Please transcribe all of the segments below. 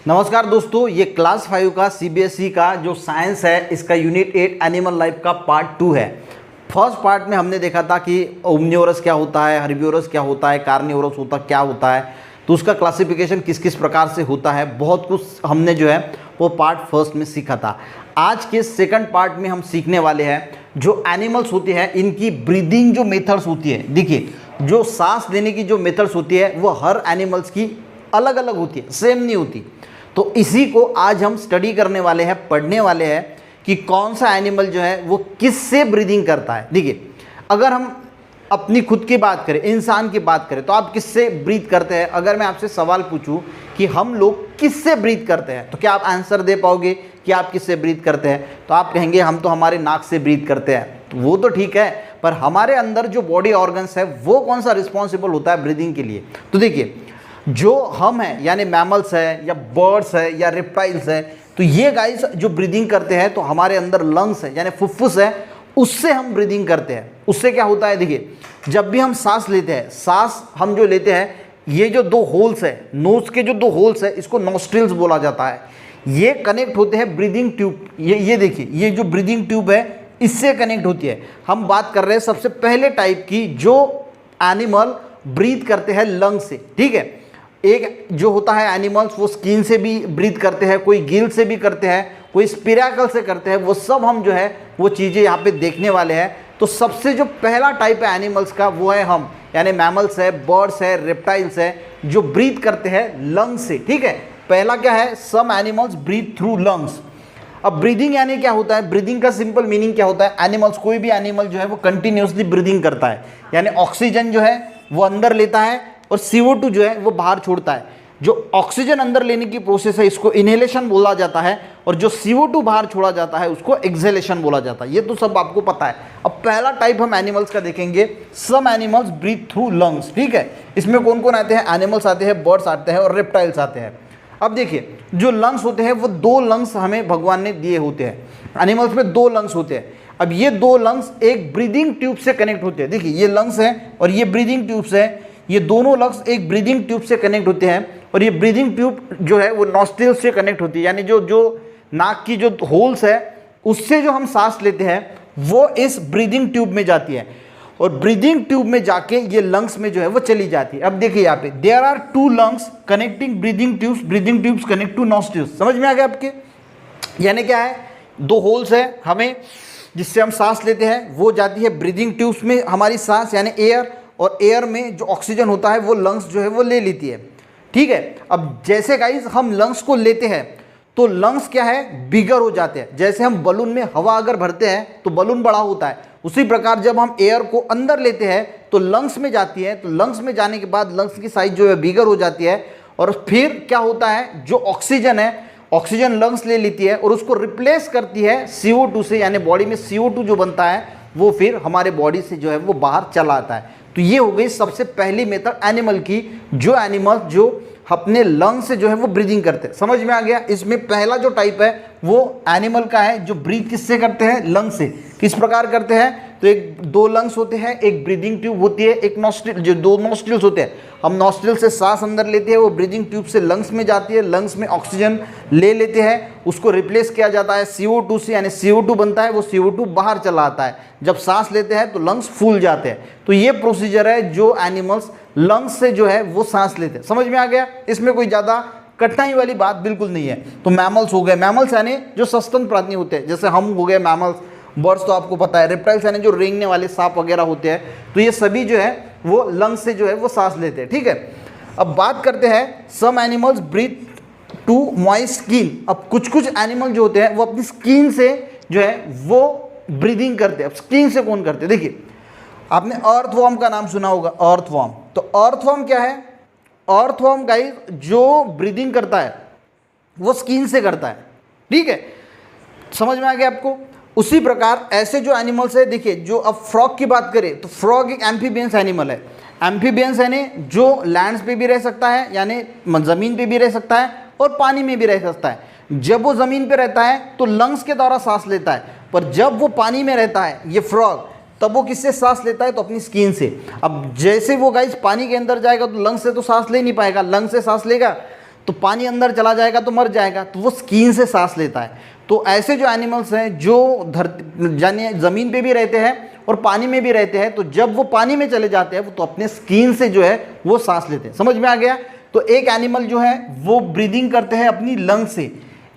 नमस्कार दोस्तों, ये क्लास 5 का सीबीएसई का जो साइंस है इसका यूनिट 8 एनिमल लाइफ का पार्ट 2 है। फर्स्ट पार्ट में हमने देखा था कि ओमनिवोरस क्या होता है, हर्बिवोरस क्या होता है, कार्निवोरस क्या होता है, तो उसका क्लासिफिकेशन किस किस प्रकार से होता है, बहुत कुछ हमने जो है वो पार्ट फर्स्ट में सीखा था। आज के सेकंड पार्ट में हम सीखने वाले हैं जो एनिमल्स होते हैं इनकी ब्रीदिंग जो मेथड्स होती है। देखिए, जो सांस लेने की जो मेथड्स होती है वो हर एनिमल्स की अलग अलग होती है, सेम नहीं होती। तो इसी को आज हम स्टडी करने वाले हैं, पढ़ने वाले हैं कि कौन सा एनिमल जो है वो किससे ब्रीदिंग करता है। देखिए, अगर हम अपनी खुद की बात करें, इंसान की बात करें, तो आप किससे ब्रीथ करते हैं? अगर मैं आपसे सवाल पूछूं कि हम लोग किससे ब्रीथ करते हैं, तो क्या आप आंसर दे पाओगे कि आप किससे ब्रीथ करते हैं? तो आप कहेंगे हम तो हमारे नाक से ब्रीथ करते हैं। तो वो तो ठीक है, पर हमारे अंदर जो बॉडी ऑर्गन्स है वो कौन सा रिस्पॉन्सिबल होता है ब्रीदिंग के लिए? तो देखिए, जो हम हैं यानी मैमल्स है या बर्ड्स है या रेप्टाइल्स है, तो ये गाइस जो ब्रीदिंग करते हैं तो हमारे अंदर लंग्स है यानी फुफ्फुस है, उससे हम ब्रीदिंग करते हैं। उससे क्या होता है? देखिए, जब भी हम सांस लेते हैं, सांस हम जो लेते हैं, ये जो दो होल्स है, नोज के जो दो होल्स है, इसको नॉस्ट्रिल्स बोला जाता है। ये कनेक्ट होते हैं ब्रीदिंग ट्यूब। ये देखिए, ये जो ब्रीदिंग ट्यूब है इससे कनेक्ट होती है। हम बात कर रहे हैं सबसे पहले टाइप की, जो एनिमल ब्रीथ करते हैं लंग से। ठीक है, एक जो होता है एनिमल्स वो स्किन से भी ब्रीथ करते हैं, कोई गिल से भी करते हैं, कोई स्पिराकल से करते हैं। वो सब हम जो है वो चीज़ें यहाँ पे देखने वाले हैं। तो सबसे जो पहला टाइप है एनिमल्स का वो है हम, यानी मैमल्स है, बर्ड्स है, रेप्टाइल्स है, जो ब्रीथ करते हैं लंग्स से। ठीक है, पहला क्या है? Some animals breathe through lungs. अब ब्रीदिंग यानी क्या होता है? ब्रीदिंग का सिंपल मीनिंग क्या होता है? एनिमल्स, कोई भी एनिमल जो है वो कंटिन्यूसली ब्रीदिंग करता है, यानी ऑक्सीजन जो है वो अंदर लेता है और CO2 जो है वो बाहर छोड़ता है। जो ऑक्सीजन अंदर लेने की प्रोसेस है इसको इनहेलेशन बोला जाता है, और जो CO2 बाहर छोड़ा जाता है उसको एक्सहेलेशन बोला जाता है। ये तो सब आपको पता है। अब पहला टाइप हम एनिमल्स का देखेंगे, some animals breathe through lungs. ठीक है, इसमें कौन कौन आते हैं? एनिमल्स आते हैं, बर्ड्स आते हैं और रेप्टाइल्स आते हैं। अब देखिए, जो लंग्स होते हैं वो दो लंग्स हमें भगवान ने दिए होते हैं। एनिमल्स में दो लंग्स होते हैं। अब ये दो लंग्स एक ब्रीदिंग ट्यूब से कनेक्ट होते हैं। देखिए, ये लंग्स हैं और ये ब्रीदिंग ट्यूब्स है। ये दोनों लंग्स एक ब्रीदिंग ट्यूब से कनेक्ट होते हैं, और ये ब्रीदिंग ट्यूब जो है वो नॉस्ट्रिल से कनेक्ट होती है, यानी जो नाक की जो होल्स है उससे जो हम सांस लेते हैं वो इस ब्रीदिंग ट्यूब में जाती है, और ब्रीदिंग ट्यूब में जाके ये लंग्स में जो है वो चली जाती है। अब देखिए यहाँ पे there are two lungs connecting breathing tubes connect to nostrils. समझ में आ गया आपके? यानी क्या है? दो होल्स है हमें जिससे हम सांस लेते हैं, वो जाती है ब्रीदिंग ट्यूब्स में हमारी सांस यानी एयर, और एयर में जो ऑक्सीजन होता है वो लंग्स जो है वो ले लेती है। ठीक है, अब जैसे गाइस हम लंग्स को लेते हैं तो लंग्स क्या है? बिगर हो जाते हैं। जैसे हम बलून में हवा अगर भरते हैं तो बलून बड़ा होता है, उसी प्रकार जब हम एयर को अंदर लेते हैं तो लंग्स में जाती है। तो लंग्स में जाने के बाद लंग्स की साइज जो है बिगर हो जाती है, और फिर क्या होता है? जो ऑक्सीजन है, ऑक्सीजन लंग्स ले लेती है और उसको रिप्लेस करती है CO2 से, यानी बॉडी में CO2 जो बनता है वो फिर हमारे बॉडी से जो है वो बाहर चला आता है। तो ये हो गई सबसे पहली मेथड एनिमल की, जो एनिमल जो अपने लंग से जो है वो ब्रीदिंग करते हैं। समझ में आ गया? इसमें पहला जो टाइप है वो एनिमल का है जो ब्रीथ किससे करते हैं? लंग से। किस प्रकार करते हैं? तो एक दो लंग्स होते हैं, एक ब्रीदिंग ट्यूब होती है, एक नॉस्ट्रिल, जो दो नॉस्ट्रिल्स होते हैं। हम नॉस्ट्रिल से सांस अंदर लेते हैं, वो ब्रीदिंग ट्यूब से लंग्स में जाती है, लंग्स में ऑक्सीजन ले लेते हैं, उसको रिप्लेस किया जाता है CO2 से, यानी CO2 बनता है, वो CO2 बाहर चला आता है। जब सांस लेते हैं तो लंग्स फूल जाते हैं। तो ये प्रोसीजर है जो एनिमल्स लंग्स से जो है वो सांस लेते हैं। समझ में आ गया? इसमें कोई ज़्यादा कठिनाई वाली बात बिल्कुल नहीं है। तो मैमल्स हो गए, मैमल्स यानी जो सस्तन प्राणी होते हैं, जैसे हम हो गए मैमल्स, बर्ड्स तो आपको पता है, रेप्टाइल्स यानी जो रेंगने वाले सांप वगैरह होते हैं। तो ये सभी जो है वो लंग्स से जो है वो सांस लेते हैं। ठीक है, अब बात करते हैं some animals breathe to moist skin. अब कुछ कुछ एनिमल जो होते हैं वो अपनी स्किन से जो है वो ब्रीदिंग करते हैं। अब स्किन से कौन करते हैं? देखिए, आपने अर्थवॉर्म का नाम सुना होगा, अर्थवॉर्म। तो अर्थवॉर्म क्या है? अर्थवॉर्म गाइस जो ब्रीदिंग करता है वो स्किन से करता है। ठीक है, समझ में आ गया आपको? उसी प्रकार ऐसे जो एनिमल्स है, देखिए, जो अब फ्रॉग की बात करें तो फ्रॉग एक एम्फीबियंस एनिमल है। एम्फीबियंस यानी जो लैंड्स पे भी रह सकता है, यानी ज़मीन पे भी रह सकता है और पानी में भी रह सकता है। जब वो ज़मीन पे रहता है तो लंग्स के द्वारा सांस लेता है, पर जब वो पानी में रहता है ये फ्रॉग, तब वो किससे सांस लेता है? तो अपनी स्किन से। अब जैसे वो गाइस पानी के अंदर जाएगा तो लंग्स से तो सांस ले नहीं पाएगा, लंग्स से सांस लेगा तो पानी अंदर चला जाएगा तो मर जाएगा, तो वो स्किन से सांस लेता है। तो ऐसे जो एनिमल्स हैं जो धरती यानी ज़मीन पे भी रहते हैं और पानी में भी रहते हैं, तो जब वो पानी में चले जाते हैं वो तो अपने स्किन से जो है वो सांस लेते हैं। समझ में आ गया? तो एक एनिमल जो है वो ब्रीदिंग करते हैं अपनी लंग से,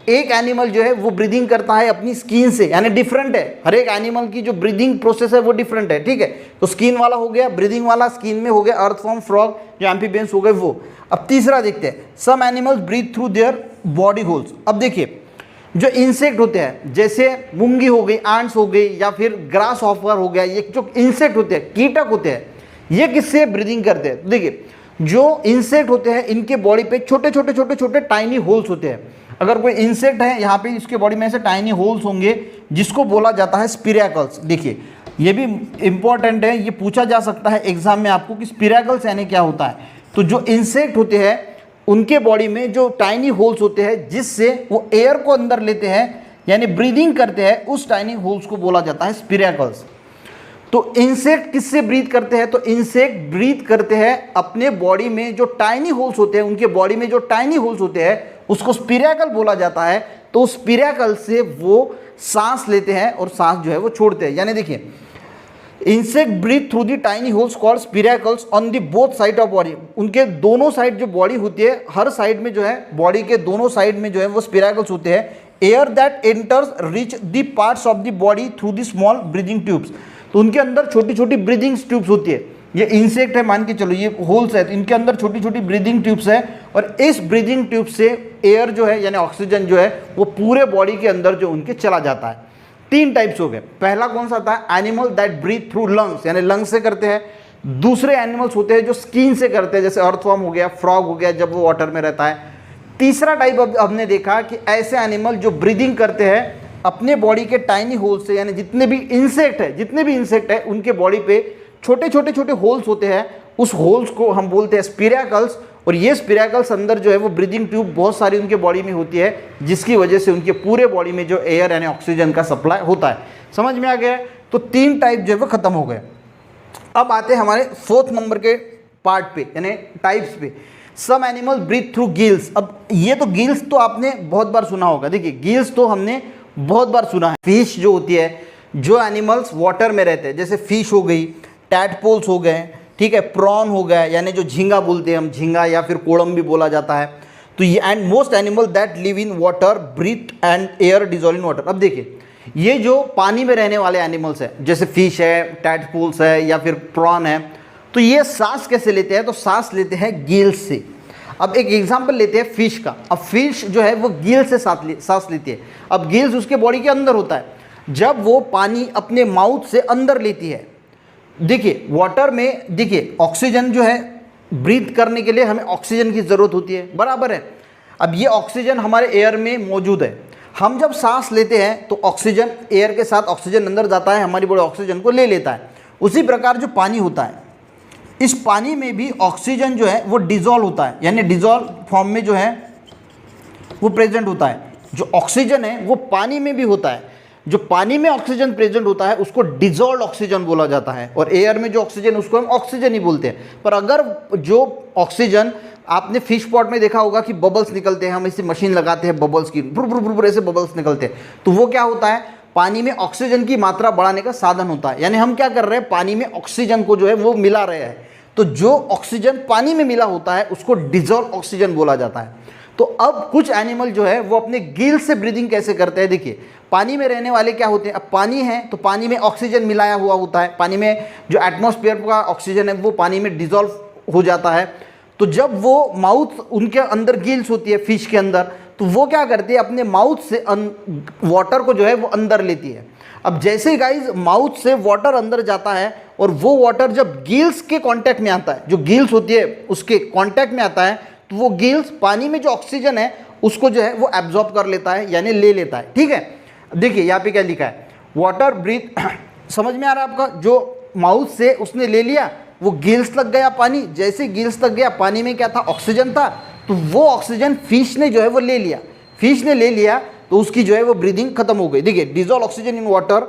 एक एनिमल जो है वो ब्रीदिंग करता है अपनी स्किन से, यानी डिफरेंट है। हर एक एनिमल की जो ब्रीदिंग प्रोसेस है वो डिफरेंट है, ठीक है। तो स्किन वाला हो गया, ब्रीदिंग वाला स्किन में हो गया, अर्थवॉर्म, फ्रॉग, जो एम्फीबियंस हो गए वो। अब तीसरा देखते हैं, some animals breathe through their body holes. अब देखिए जो इंसेक्ट होते हैं, जैसे मूंगी हो गई, आंट्स हो गई, या फिर ग्रास हॉपर हो गया, ये जो इंसेक्ट होते हैं, कीटक होते हैं, ये किससे ब्रीदिंग करते हैं? तो देखिए जो इंसेक्ट होते हैं इनके बॉडी पे छोटे छोटे छोटे छोटे टाइनी होल्स होते हैं। अगर कोई इंसेक्ट है, यहाँ पे इसके बॉडी में ऐसे टाइनी होल्स होंगे जिसको बोला जाता है स्पिरैकल्स। देखिए ये भी इंपॉर्टेंट है, ये पूछा जा सकता है एग्जाम में आपको कि स्पिरैकल्स यानी क्या होता है। तो जो इंसेक्ट होते हैं उनके बॉडी में जो टाइनी होल्स होते हैं जिससे वो एयर को अंदर लेते हैं यानी ब्रीदिंग करते हैं, उस टाइनी होल्स को बोला जाता है स्पिरैकल्स। तो इंसेक्ट किससे ब्रीथ करते हैं? तो इंसेक्ट ब्रीथ करते हैं अपने बॉडी में जो टाइनी होल्स होते हैं, उनके बॉडी में जो टाइनी होल्स होते हैं उसको स्पिरैकल बोला जाता है। तो स्पिरैकल से वो सांस लेते हैं और सांस जो है वो छोड़ते हैं। यानी देखिए insect breathe through the tiny holes called spiracles on the both side of body. उनके दोनों साइड जो बॉडी होती है, हर साइड में जो है बॉडी के दोनों साइड में जो है वो स्पिरैकल्स होते हैं। Air that enters reach the parts of the body through the small breathing tubes. तो उनके अंदर छोटी छोटी ब्रीदिंग ट्यूब्स होती है। ये इंसेक्ट है, मान के चलो ये होल्स है, तो इनके अंदर छोटी छोटी ब्रीदिंग ट्यूब्स है, और इस ब्रीदिंग ट्यूब से एयर जो है यानी ऑक्सीजन जो है वो पूरे बॉडी के अंदर जो उनके चला जाता है। तीन टाइप्स हो गए। पहला कौन सा था? Animal that breathe through lungs, यानी लंग्स से करते हैं। दूसरे एनिमल्स होते हैं जो स्किन से करते हैं, जैसे अर्थवॉर्म हो गया, फ्रॉग हो गया जब वो वाटर में रहता है। तीसरा टाइप अब हमने देखा कि ऐसे एनिमल जो ब्रीदिंग करते हैं अपने बॉडी के टाइनी होल्स से, यानी जितने भी इंसेक्ट है उनके बॉडी पे छोटे छोटे छोटे होल्स होते हैं, उस होल्स को हम बोलते हैं स्पिरैकल्स। और ये स्पिरैकल्स अंदर जो है वो ब्रीदिंग ट्यूब बहुत सारी उनके बॉडी में होती है, जिसकी वजह से उनके पूरे बॉडी में जो एयर यानी ऑक्सीजन का सप्लाई होता है। समझ में आ गया? तो तीन टाइप जो है वो खत्म हो गए। अब आते हैं हमारे 4th नंबर के पार्ट पे, यानी टाइप्स पे। Some animal breathe through gills. अब ये तो गिल्स तो आपने बहुत बार सुना होगा। देखिए गिल्स तो हमने बहुत बार सुना है। फिश जो होती है, जो एनिमल्स वाटर में रहते हैं, जैसे फिश हो गई, टैडपोल्स हो गए, ठीक है, प्रॉन हो गया, यानी जो झींगा बोलते हैं हम, झींगा या फिर कोड़म भी बोला जाता है। तो ये and most animal that live in water breathe and air dissolve in water. अब देखिए ये जो पानी में रहने वाले एनिमल्स हैं, जैसे फिश है, टैडपोल्स है या फिर प्रॉन है, तो ये सांस कैसे लेते हैं? तो सांस लेते हैं गिल्स से। अब एक एग्जांपल लेते हैं फिश का। अब फिश जो है वो गिल से सांस लेती है। अब गिल्स उसके बॉडी के अंदर होता है। जब वो पानी अपने माउथ से अंदर लेती है, देखिए वाटर में देखिए ऑक्सीजन जो है ब्रीथ करने के लिए हमें ऑक्सीजन की ज़रूरत होती है, बराबर है। अब ये ऑक्सीजन हमारे एयर में मौजूद है। हम जब सांस लेते हैं तो ऑक्सीजन एयर के साथ ऑक्सीजन अंदर जाता है, हमारी बॉडी ऑक्सीजन को ले लेता है। उसी प्रकार जो पानी होता है, इस पानी में भी ऑक्सीजन जो है वो डिजॉल्व होता है, यानी डिजॉल्व फॉर्म में जो है वो प्रेजेंट होता है। जो ऑक्सीजन है वो पानी में भी होता है। जो पानी में ऑक्सीजन प्रेजेंट होता है उसको डिजॉल्व ऑक्सीजन बोला जाता है, और एयर में जो ऑक्सीजन उसको हम ऑक्सीजन ही बोलते हैं। पर अगर जो ऑक्सीजन, आपने फिश पॉट में देखा होगा कि बबल्स निकलते हैं, हम इसे मशीन लगाते हैं बबल्स की, बुर बुर बुर बुर ऐसे बबल्स निकलते हैं, तो वो क्या होता है? पानी में ऑक्सीजन की मात्रा बढ़ाने का साधन होता है। यानी हम क्या कर रहे हैं? पानी में ऑक्सीजन को जो है वो मिला रहे हैं। तो जो ऑक्सीजन पानी में मिला होता है उसको डिजॉल्व ऑक्सीजन बोला जाता है। तो अब कुछ एनिमल जो है वो अपने गिल से ब्रीदिंग कैसे करते हैं? देखिए पानी में रहने वाले क्या होते हैं? अब पानी है तो पानी में ऑक्सीजन मिलाया हुआ होता है, पानी में जो एटमॉस्फेयर का ऑक्सीजन है वो पानी में डिजॉल्व हो जाता है। तो जब वो माउथ, उनके अंदर गिल्स होती है फिश के अंदर, तो वो क्या करती है? अपने माउथ से वाटर को जो है वो अंदर लेती है। अब जैसे गाइज माउथ से वाटर अंदर जाता है और वो वाटर जब गिल्स के कांटेक्ट में आता है, जो गिल्स होती है उसके कांटेक्ट में आता है, तो वो गिल्स पानी में जो ऑक्सीजन है उसको जो है वो एब्जॉर्ब कर लेता है, यानी ले लेता है। ठीक है, देखिए यहाँ पे क्या लिखा है? वाटर ब्रीथ समझ में आ रहा है आपका? जो माउथ से उसने ले लिया, वो गिल्स तक गया पानी, जैसे गिल्स तक गया पानी में क्या था? ऑक्सीजन था। तो वो ऑक्सीजन फिश ने जो है वो ले लिया, फिश ने ले लिया, तो उसकी जो है वो ब्रीदिंग खत्म हो गई। देखिए dissolve oxygen in water,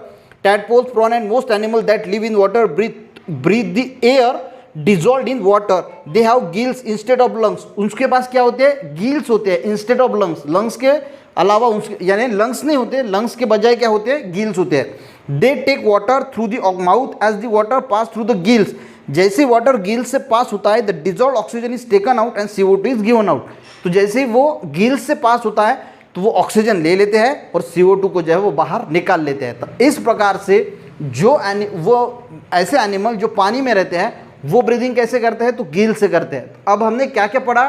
tadpoles, prawn and most animal that live in water breathe the air dissolve in water, they have gills instead of lungs, उनके पास क्या होते हैं, गिल्स होते हैं इंस्टेड ऑफ लंग्स, लंग्स के अलावा उसके यानी लंग्स नहीं होते, लंग्स के बजाय क्या होते हैं, गिल्स होते हैं। They take water through the mouth as the water pass through the gills, जैसे वाटर गिल्स से पास होता है the dissolve oxygen is taken out and CO2 is given out, तो जैसे ही वो गिल्स से पास होता है तो वो ऑक्सीजन ले लेते हैं और CO2 को जो है वो बाहर निकाल लेते हैं। तो इस प्रकार से जो वो ऐसे एनिमल जो पानी में रहते हैं वो ब्रीदिंग कैसे करते हैं, तो गिल से करते हैं। अब हमने क्या क्या पढ़ा,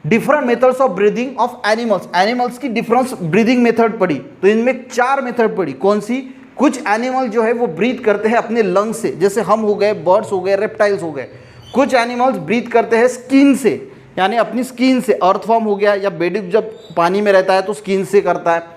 different methods of breathing of animals, animals की डिफरेंट ब्रीदिंग मेथड पढ़ी, तो इनमें 4 मेथड पढ़ी। कौन सी, कुछ एनिमल जो है वो ब्रीथ करते हैं अपने लंग्स से, जैसे हम हो गए, बर्ड्स हो गए, रेप्टाइल्स हो गए। कुछ एनिमल्स ब्रीथ करते हैं स्किन से, यानी अपनी स्किन से, अर्थवर्म हो गया या बेडुक जब पानी में रहता है तो स्किन से करता है।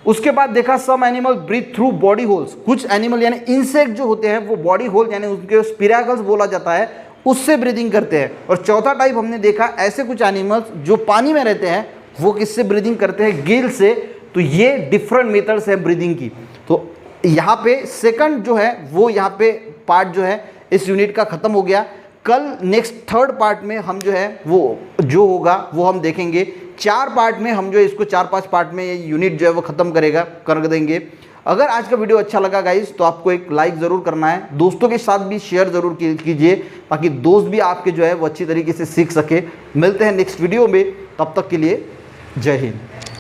उसके बाद देखा some animal breathe through body holes, कुछ एनिमल यानी इंसेक्ट जो होते हैं वो बॉडी होल यानी उनके स्पिराकल्स बोला जाता है उससे ब्रीदिंग करते हैं। और चौथा टाइप हमने देखा ऐसे कुछ एनिमल्स जो पानी में रहते हैं वो किससे ब्रीदिंग करते हैं, गिल से। तो ये डिफरेंट मेथड्स है ब्रीदिंग की। तो यहाँ पे सेकंड जो है वो यहाँ पे पार्ट जो है इस यूनिट का ख़त्म हो गया। कल नेक्स्ट थर्ड पार्ट में हम जो है वो जो होगा वो हम देखेंगे। 4 पार्ट में हम जो इसको 4-5 पार्ट में ये यूनिट जो है वो ख़त्म कर देंगे। अगर आज का वीडियो अच्छा लगा गाइस तो आपको एक लाइक ज़रूर करना है, दोस्तों के साथ भी शेयर ज़रूर कीजिए ताकि दोस्त भी आपके जो है वो अच्छी तरीके से सीख सके। मिलते हैं नेक्स्ट वीडियो में, तब तक के लिए जय हिंद।